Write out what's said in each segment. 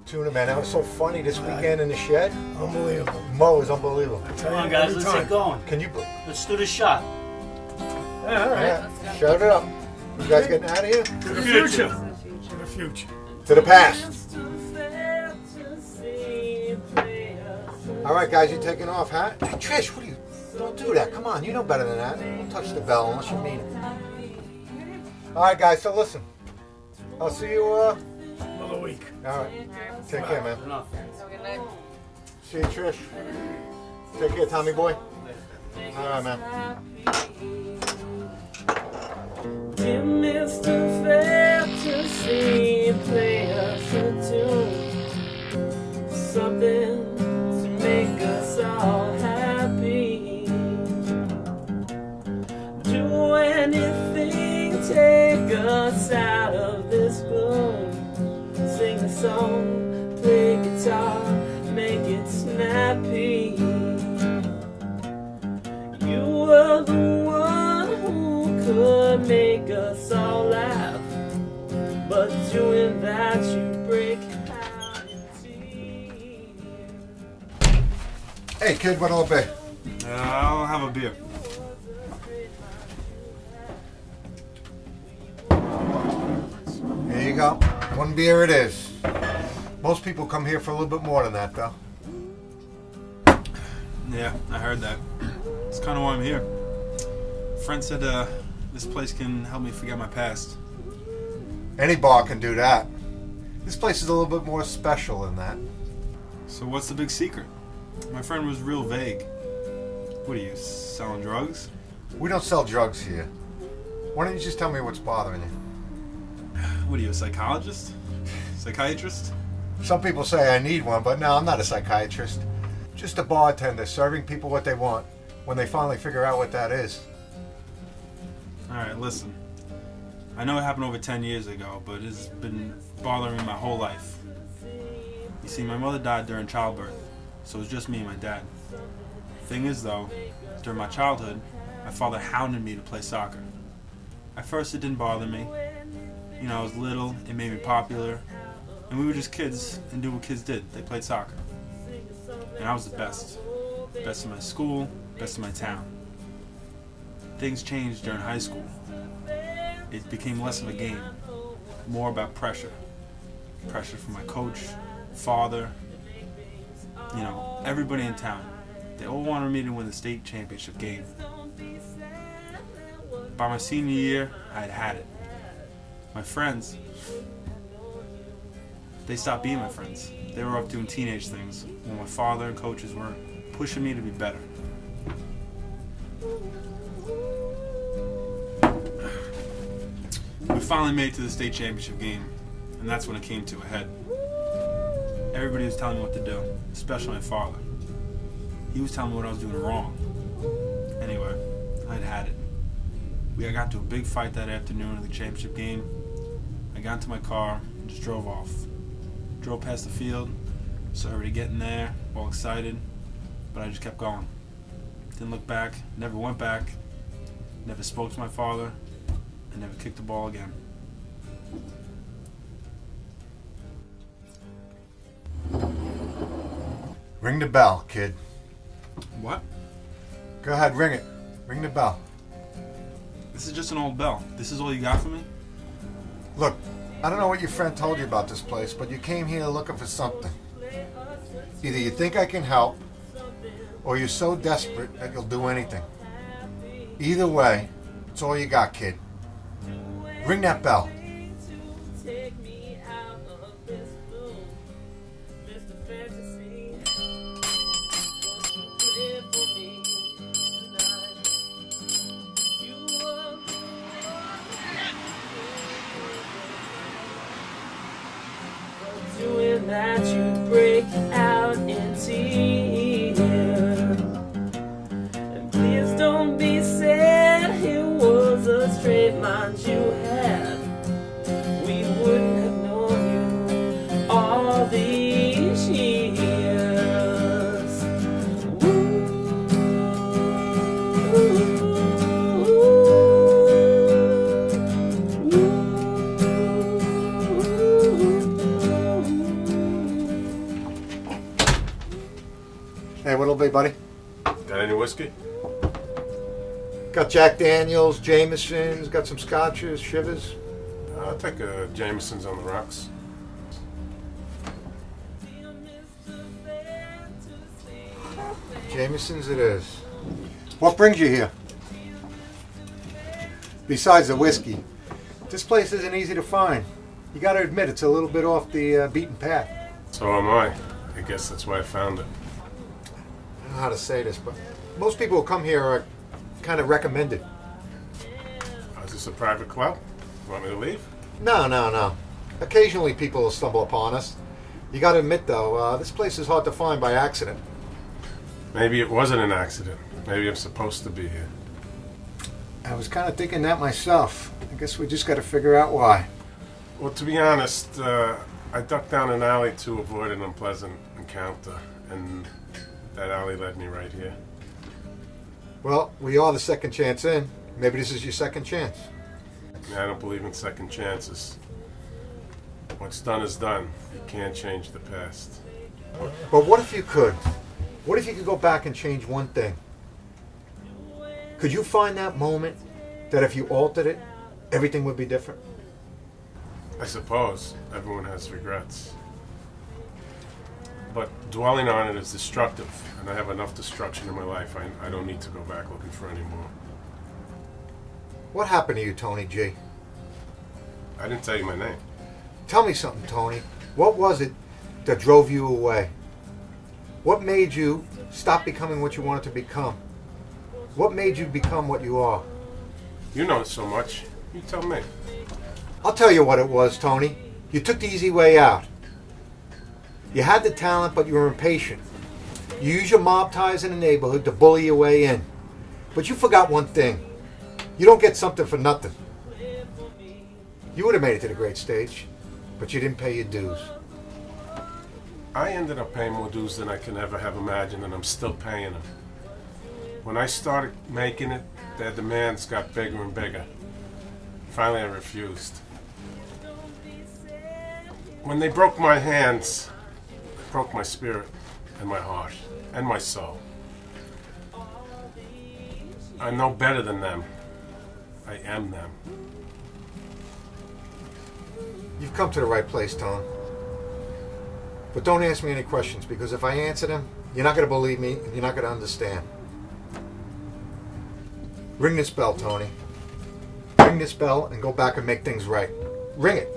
Tuna, man, that was so funny this weekend in the shed. Unbelievable. Mo is unbelievable. Come on, guys, let's get going. Can you? Let's do the shot. Yeah, all right. Yeah, shut it up. You guys getting out of here? To the future. To the future. To the past. All right, guys, you taking off, huh? Hey, Trish, what are you? Don't do that. Come on, you know better than that. Don't touch the bell unless you mean it. All right, guys. So listen, I'll see you. Another week. All right. Take care, man. Enough. See you, Trish. Take care, Tommy boy. All right, man. Dear Mr. Fantasy, play us a tune, something to make us all happy. Do anything, take us out of this gloom. Sing a song, play guitar, make it snappy. You were the one who could make us all laugh, but doing that you break out in tears. Hey, kid, what'll it be? I'll have a beer. Here you go. One beer it is. Most people come here for a little bit more than that, though. Yeah, I heard that. It's kind of why I'm here. A friend said this place can help me forget my past. Any bar can do that. This place is a little bit more special than that. So what's the big secret? My friend was real vague. What are you, selling drugs? We don't sell drugs here. Why don't you just tell me what's bothering you? What are you, a psychologist? Psychiatrist? Some people say I need one, but no, I'm not a psychiatrist. Just a bartender serving people what they want when they finally figure out what that is. Alright, listen. I know it happened over 10 years ago, but it's been bothering me my whole life. You see, my mother died during childbirth, so it was just me and my dad. Thing is, though, during my childhood, my father hounded me to play soccer. At first, it didn't bother me. You know, I was little, it made me popular, and we were just kids and did what kids did. They played soccer. And I was the best. Best in my school, best in my town. Things changed during high school. It became less of a game, more about pressure. Pressure from my coach, father, you know, everybody in town. They all wanted me to win the state championship game. By my senior year, I had had it. My friends, they stopped being my friends. They were off doing teenage things, while my father and coaches were pushing me to be better. We finally made it to the state championship game, and that's when it came to a head. Everybody was telling me what to do, especially my father. He was telling me what I was doing wrong. Anyway, I'd had it. We got into a big fight that afternoon in the championship game. I got into my car and just drove off. Drove past the field, saw everybody getting there, all excited, but I just kept going. Didn't look back, never went back, never spoke to my father, and never kicked the ball again. Ring the bell, kid. What? Go ahead, ring it. Ring the bell. This is just an old bell. This is all you got for me? Look, I don't know what your friend told you about this place, but you came here looking for something. Either you think I can help, or you're so desperate that you'll do anything. Either way, it's all you got, kid. Ring that bell. Doing that you break out in tears. And please don't be sad, it was a straight mind you had. We wouldn't have known you all these years. Probably, buddy. Got any whiskey? Got Jack Daniels, Jameson's, got some scotches, Shivers. I'll take a Jameson's on the rocks. Jameson's it is. What brings you here? Besides the whiskey, this place isn't easy to find. You got to admit it's a little bit off the beaten path. So am I. I guess that's why I found it. I don't know how to say this, but most people who come here are kind of recommended. Is this a private club? You want me to leave? No. Occasionally people will stumble upon us. You got to admit, though, this place is hard to find by accident. Maybe it wasn't an accident. Maybe I'm supposed to be here. I was kind of thinking that myself. I guess we just got to figure out why. Well, to be honest, I ducked down an alley to avoid an unpleasant encounter, and that alley led me right here. Well, we are the second chance in. Maybe this is your second chance. I don't believe in second chances. What's done is done. You can't change the past. But what if you could? What if you could go back and change one thing? Could you find that moment that if you altered it, everything would be different? I suppose everyone has regrets. But dwelling on it is destructive, and I have enough destruction in my life. I don't need to go back looking for any more. What happened to you, Tony G? I didn't tell you my name. Tell me something, Tony. What was it that drove you away? What made you stop becoming what you wanted to become? What made you become what you are? You know so much. You tell me. I'll tell you what it was, Tony. You took the easy way out. You had the talent, but you were impatient. You used your mob ties in the neighborhood to bully your way in. But you forgot one thing. You don't get something for nothing. You would have made it to the great stage, but you didn't pay your dues. I ended up paying more dues than I can ever have imagined, and I'm still paying them. When I started making it, their demands got bigger and bigger. Finally, I refused. When they broke my hands, it broke my spirit and my heart and my soul. I'm no better than them. I am them. You've come to the right place, Tone. But don't ask me any questions, because if I answer them, you're not going to believe me and you're not going to understand. Ring this bell, Tony. Ring this bell and go back and make things right. Ring it.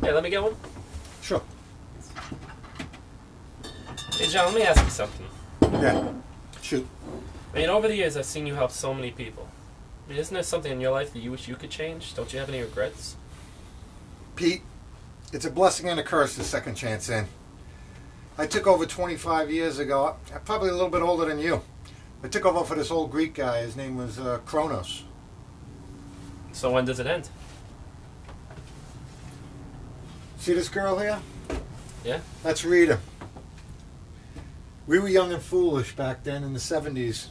Yeah, let me get one. Sure. Hey, John, let me ask you something. Yeah. Shoot. I mean, over the years, I've seen you help so many people. I mean, isn't there something in your life that you wish you could change? Don't you have any regrets? Pete, it's a blessing and a curse, the second chance in. I took over 25 years ago. I'm probably a little bit older than you. I took over for this old Greek guy. His name was Kronos. So when does it end? See this girl here? Yeah? That's Rita. We were young and foolish back then in the 70s.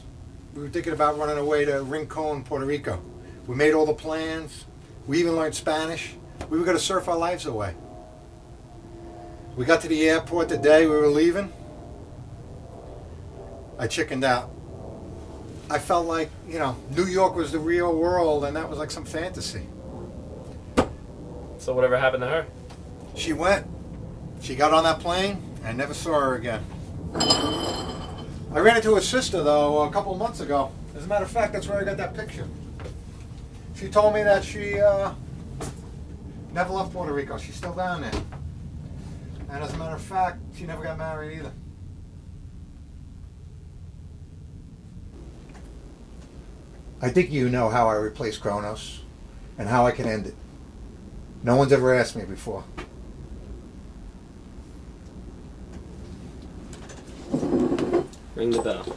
We were thinking about running away to Rincon, Puerto Rico. We made all the plans. We even learned Spanish. We were going to surf our lives away. We got to the airport the day we were leaving. I chickened out. I felt like, New York was the real world and that was like some fantasy. So whatever happened to her? She went. She got on that plane and I never saw her again. I ran into her sister, though, a couple of months ago. As a matter of fact, that's where I got that picture. She told me that she never left Puerto Rico. She's still down there. And as a matter of fact, she never got married either. I think you know how I replace Kronos and how I can end it. No one's ever asked me before. Ring the bell.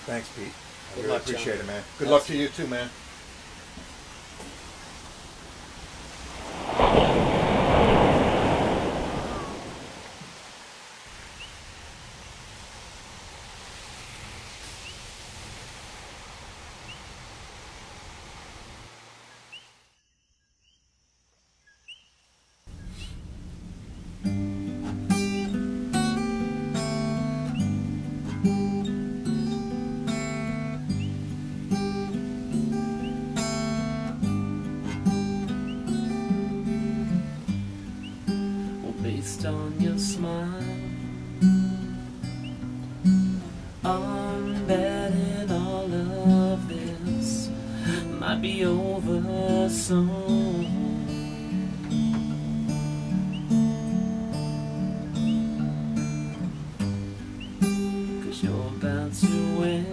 Thanks, Pete. I Good really luck, appreciate John. it, man. Good luck to you too, man. Based on your smile, I'm betting all of this might be over soon. 'Cause you're about to win.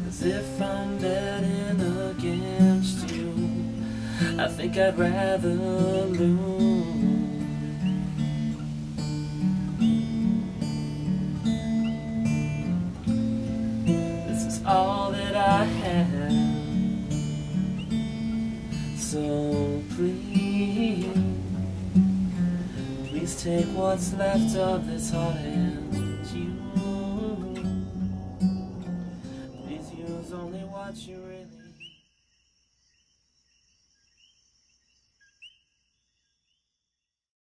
'Cause if I'm betting against you, I think I'd rather lose. This is all that I have, so please take what's left of this hard hand.